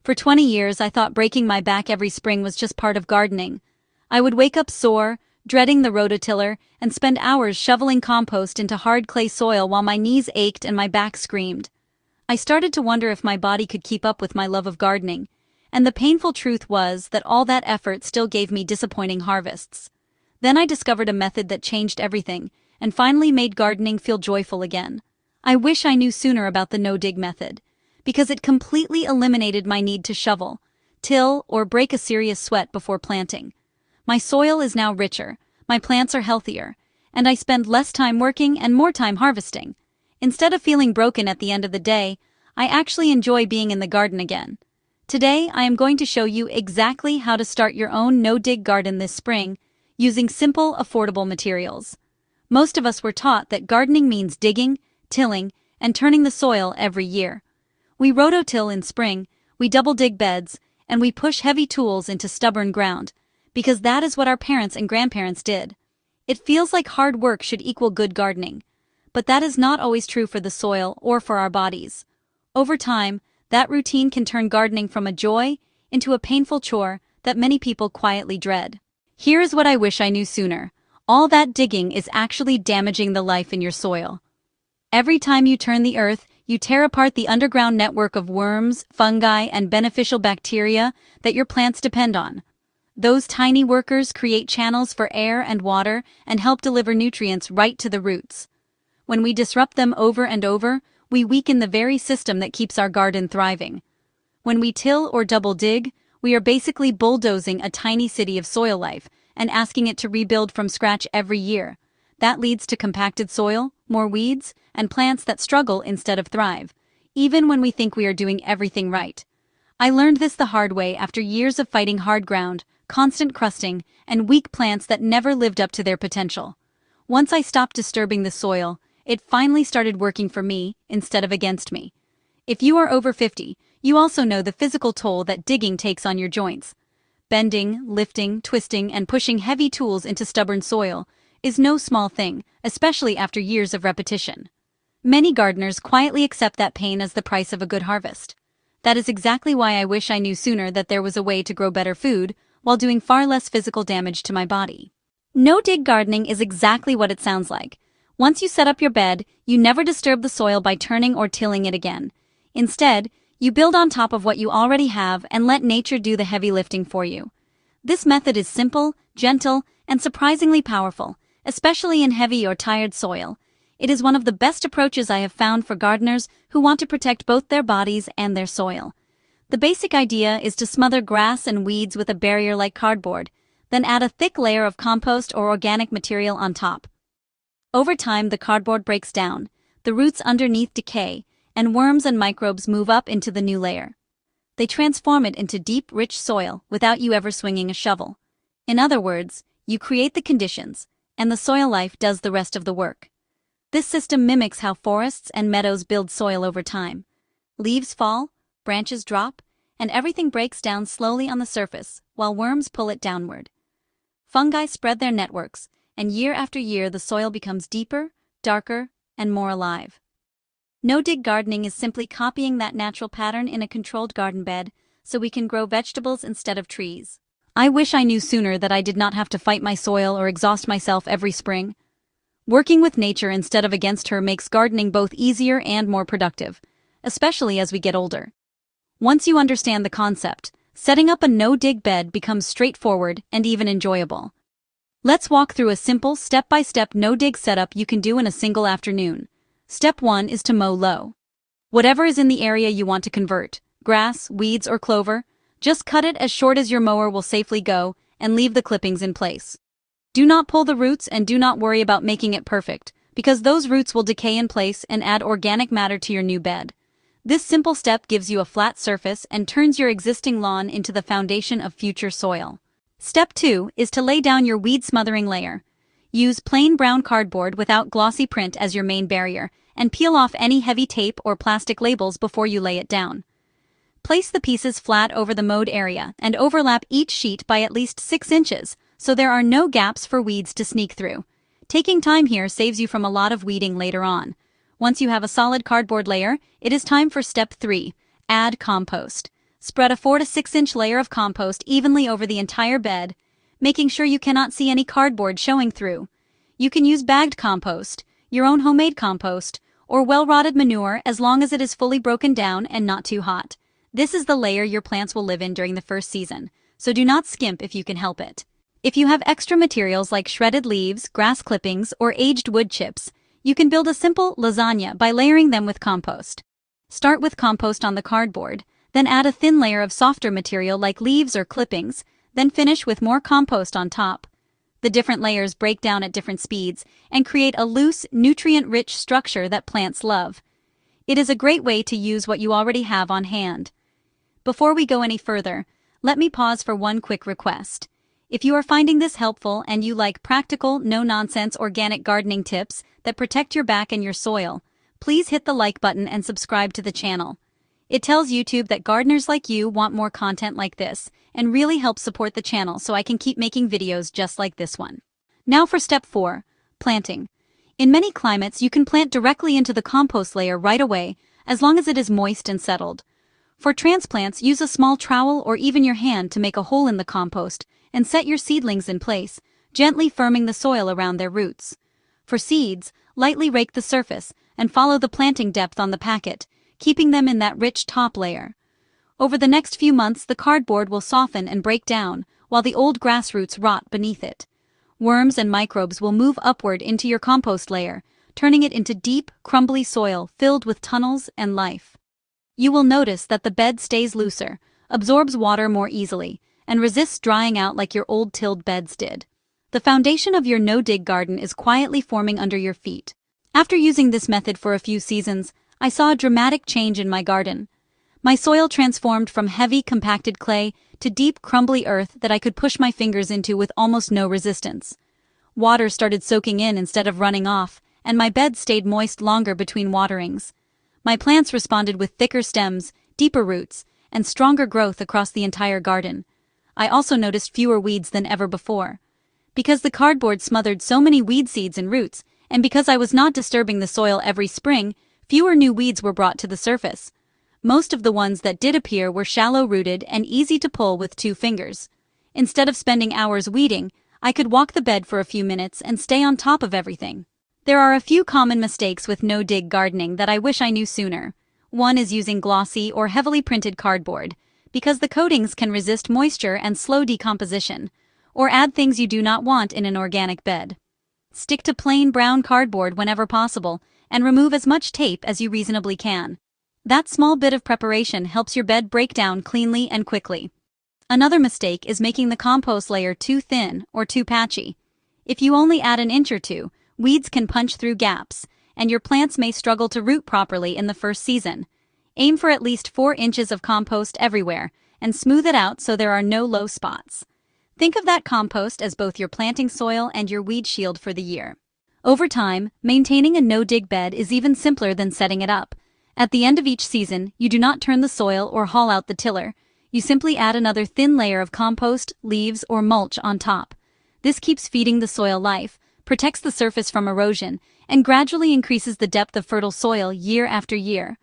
For 20 years, I thought breaking my back every spring was just part of gardening. I would wake up sore, dreading the rototiller, and spend hours shoveling compost into hard clay soil while my knees ached and my back screamed. I started to wonder if my body could keep up with my love of gardening, and the painful truth was that all that effort still gave me disappointing harvests. Then I discovered a method that changed everything, and finally made gardening feel joyful again. I wish I knew sooner about the no-dig method, because it completely eliminated my need to shovel, till, or break a serious sweat before planting. My soil is now richer, my plants are healthier, and I spend less time working and more time harvesting. Instead of feeling broken at the end of the day, I actually enjoy being in the garden again. Today, I am going to show you exactly how to start your own no-dig garden this spring, using simple, affordable materials. Most of us were taught that gardening means digging, tilling, and turning the soil every year. We rototill in spring, we double-dig beds, and we push heavy tools into stubborn ground, because that is what our parents and grandparents did. It feels like hard work should equal good gardening, but that is not always true for the soil or for our bodies. Over time, that routine can turn gardening from a joy into a painful chore that many people quietly dread. Here is what I wish I knew sooner. All that digging is actually damaging the life in your soil. Every time you turn the earth, you tear apart the underground network of worms, fungi, and beneficial bacteria that your plants depend on. Those tiny workers create channels for air and water and help deliver nutrients right to the roots. When we disrupt them over and over, we weaken the very system that keeps our garden thriving. When we till or double dig, we are basically bulldozing a tiny city of soil life and asking it to rebuild from scratch every year. That leads to compacted soil, more weeds, and plants that struggle instead of thrive, even when we think we are doing everything right. I learned this the hard way after years of fighting hard ground, constant crusting, and weak plants that never lived up to their potential. Once I stopped disturbing the soil, it finally started working for me instead of against me. If you are over 50, you also know the physical toll that digging takes on your joints. Bending, lifting, twisting, and pushing heavy tools into stubborn soil is no small thing, especially after years of repetition. Many gardeners quietly accept that pain as the price of a good harvest. That is exactly why I wish I knew sooner that there was a way to grow better food while doing far less physical damage to my body. No-dig gardening is exactly what it sounds like. Once you set up your bed, you never disturb the soil by turning or tilling it again. Instead, you build on top of what you already have and let nature do the heavy lifting for you. This method is simple, gentle, and surprisingly powerful, especially in heavy or tired soil. It is one of the best approaches I have found for gardeners who want to protect both their bodies and their soil. The basic idea is to smother grass and weeds with a barrier like cardboard, then add a thick layer of compost or organic material on top. Over time, the cardboard breaks down, the roots underneath decay, and worms and microbes move up into the new layer. They transform it into deep, rich soil without you ever swinging a shovel. In other words, you create the conditions, and the soil life does the rest of the work. This system mimics how forests and meadows build soil over time. Leaves fall, branches drop, and everything breaks down slowly on the surface, while worms pull it downward. Fungi spread their networks, and year after year the soil becomes deeper, darker, and more alive. No-dig gardening is simply copying that natural pattern in a controlled garden bed, so we can grow vegetables instead of trees. I wish I knew sooner that I did not have to fight my soil or exhaust myself every spring. Working with nature instead of against her makes gardening both easier and more productive, especially as we get older. Once you understand the concept, setting up a no-dig bed becomes straightforward and even enjoyable. Let's walk through a simple step-by-step no-dig setup you can do in a single afternoon. Step 1 is to mow low. Whatever is in the area you want to convert, grass, weeds, or clover, just cut it as short as your mower will safely go and leave the clippings in place. Do not pull the roots and do not worry about making it perfect, because those roots will decay in place and add organic matter to your new bed. This simple step gives you a flat surface and turns your existing lawn into the foundation of future soil. Step 2 is to lay down your weed smothering layer. Use plain brown cardboard without glossy print as your main barrier, and peel off any heavy tape or plastic labels before you lay it down. Place the pieces flat over the mowed area and overlap each sheet by at least 6 inches, so there are no gaps for weeds to sneak through. Taking time here saves you from a lot of weeding later on. Once you have a solid cardboard layer, it is time for step 3, add compost. Spread a 4 to 6 inch layer of compost evenly over the entire bed, making sure you cannot see any cardboard showing through. You can use bagged compost, your own homemade compost, or well-rotted manure as long as it is fully broken down and not too hot. This is the layer your plants will live in during the first season, so do not skimp if you can help it. If you have extra materials like shredded leaves, grass clippings, or aged wood chips, you can build a simple lasagna by layering them with compost. Start with compost on the cardboard, then add a thin layer of softer material like leaves or clippings, then finish with more compost on top. The different layers break down at different speeds and create a loose, nutrient-rich structure that plants love. It is a great way to use what you already have on hand. Before we go any further, let me pause for one quick request. If you are finding this helpful and you like practical, no-nonsense organic gardening tips that protect your back and your soil, please hit the like button and subscribe to the channel. It tells YouTube that gardeners like you want more content like this and really helps support the channel so I can keep making videos just like this one. Now for step 4, planting. In many climates, you can plant directly into the compost layer right away as long as it is moist and settled. For transplants, use a small trowel or even your hand to make a hole in the compost and set your seedlings in place, gently firming the soil around their roots. For seeds, lightly rake the surface and follow the planting depth on the packet, keeping them in that rich top layer. Over the next few months, the cardboard will soften and break down, while the old grass roots rot beneath it. Worms and microbes will move upward into your compost layer, turning it into deep, crumbly soil filled with tunnels and life. You will notice that the bed stays looser, absorbs water more easily, and resists drying out like your old tilled beds did. The foundation of your no-dig garden is quietly forming under your feet. After using this method for a few seasons, I saw a dramatic change in my garden. My soil transformed from heavy, compacted clay to deep, crumbly earth that I could push my fingers into with almost no resistance. Water started soaking in instead of running off, and my bed stayed moist longer between waterings. My plants responded with thicker stems, deeper roots, and stronger growth across the entire garden. I also noticed fewer weeds than ever before. Because the cardboard smothered so many weed seeds and roots, and because I was not disturbing the soil every spring, fewer new weeds were brought to the surface. Most of the ones that did appear were shallow-rooted and easy to pull with 2 fingers. Instead of spending hours weeding, I could walk the bed for a few minutes and stay on top of everything. There are a few common mistakes with no-dig gardening that I wish I knew sooner. One is using glossy or heavily printed cardboard, because the coatings can resist moisture and slow decomposition, or add things you do not want in an organic bed. Stick to plain brown cardboard whenever possible, and remove as much tape as you reasonably can. That small bit of preparation helps your bed break down cleanly and quickly. Another mistake is making the compost layer too thin or too patchy. If you only add an inch or two, weeds can punch through gaps, and your plants may struggle to root properly in the first season. Aim for at least 4 inches of compost everywhere, and smooth it out so there are no low spots. Think of that compost as both your planting soil and your weed shield for the year. Over time, maintaining a no-dig bed is even simpler than setting it up. At the end of each season, you do not turn the soil or haul out the tiller. You simply add another thin layer of compost, leaves, or mulch on top. This keeps feeding the soil life, protects the surface from erosion, and gradually increases the depth of fertile soil year after year.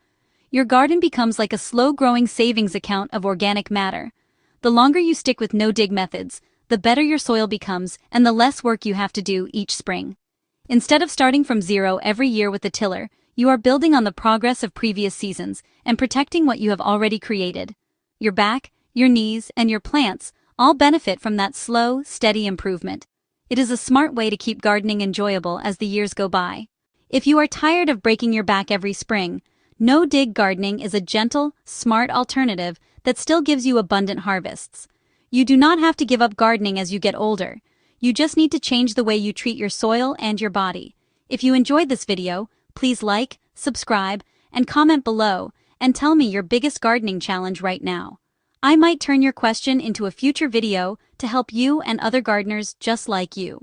Your garden becomes like a slow-growing savings account of organic matter. The longer you stick with no-dig methods, the better your soil becomes and the less work you have to do each spring. Instead of starting from zero every year with the tiller, you are building on the progress of previous seasons and protecting what you have already created. Your back, your knees, and your plants all benefit from that slow, steady improvement. It is a smart way to keep gardening enjoyable as the years go by. If you are tired of breaking your back every spring, no-dig gardening is a gentle, smart alternative that still gives you abundant harvests. You do not have to give up gardening as you get older. You just need to change the way you treat your soil and your body. If you enjoyed this video, please like, subscribe, and comment below, and tell me your biggest gardening challenge right now. I might turn your question into a future video to help you and other gardeners just like you.